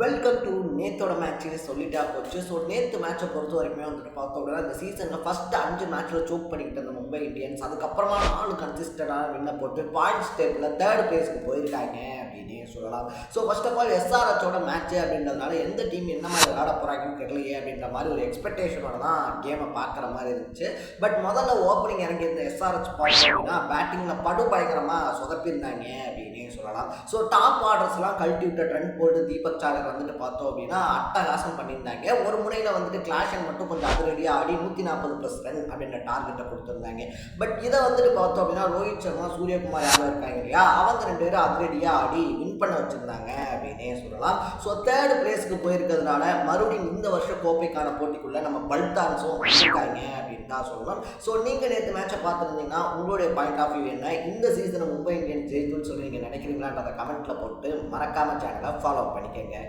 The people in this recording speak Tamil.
வெல்கம் டு நேத்தோட மேட்ச்சு சொல்லிட்டா போச்சு. ஸோ நேற்று மேட்சை பொறுத்த வரைக்குமே வந்துட்டு பார்த்தோம் அப்படின்னா இந்த சீசனில் ஃபஸ்ட்டு 5 மேட்ச்சில் சோக் பண்ணிக்கிட்டு இருந்த மும்பை இந்தியன்ஸ் அதுக்கப்புறமா 4 கன்சிஸ்டண்டான வின்னை போட்டு பாயிண்ட்ஸ் டேபிளில் 3rd பிளேஸ்க்கு போயிருக்காங்க அப்படின்னே சொல்லலாம். ஸோ ஃபர்ஸ்ட் ஆஃப் ஆல் எஸ்ஆர்ஹெச்சோட மேட்ச்சு அப்படின்றதுனால எந்த டீம் என்ன மாதிரி விளையாட போகிறாங்கன்னு தெரியலையே அப்படின்ற மாதிரி ஒரு எக்ஸ்பெக்டேஷனோட தான் கேமை பார்க்குற மாதிரி இருந்துச்சு. பட் முதல்ல ஓப்பனிங் இறங்கி இருந்த எஸ்ஆர்ஹெச் பார்த்தோம் அப்படின்னா பேட்டிங்கில் படு பயங்கரமாக சொதப்பியிருந்தாங்க அப்படின்னே சொல்லலாம். ஸோ டாப் ஆர்டர்ஸ்லாம் கழட்டி விட்ட ட்ரெண்ட் போல்ட் தீபக் சாகர் வந்துட்டு பார்த்தோம் அப்படின்னா அட்டகாசம் பண்ணியிருந்தாங்க. ஒரு முறையில் வந்துட்டு கிளாஷன் மட்டும் கொஞ்சம் அதிரடியாக ஆடி 140+ ரன் அப்படின்ற டார்கெட்டை கொடுத்துருந்தாங்க. பட் இதை வந்துட்டு பார்த்தோம் அப்படின்னா ரோஹித் சர்மா சூரியகுமார் யாரும் இருக்காங்க இல்லையா, அவங்க 2 பேரும் அதிரடியாக ஆடி வின் பண்ண வச்சுருந்தாங்க அப்படின்னே சொல்லலாம். ஸோ 3rd பிளேஸ்க்கு போயிருக்கிறதுனால மறுபடியும் இந்த வருஷம் கோப்பைக்கான போட்டிக்குள்ளே நம்ம பல்தான்ஸும் இருக்காங்க அப்படின்னு தான் சொல்லணும். ஸோ நீங்கள் நேற்று மேட்சை பார்த்துருந்தீங்கன்னா உங்களுடைய பாயிண்ட் ஆஃப் வியூ என்ன, இந்த சீசனை மும்பை இந்தியன்ஸ் ஜெயிக்கும்னு சொல்லி நீங்கள் நினைக்கிறீங்களான்றதை கமெண்ட்டில் போட்டு மறக்காம சேனலை ஃபாலோ பண்ணிக்கங்க.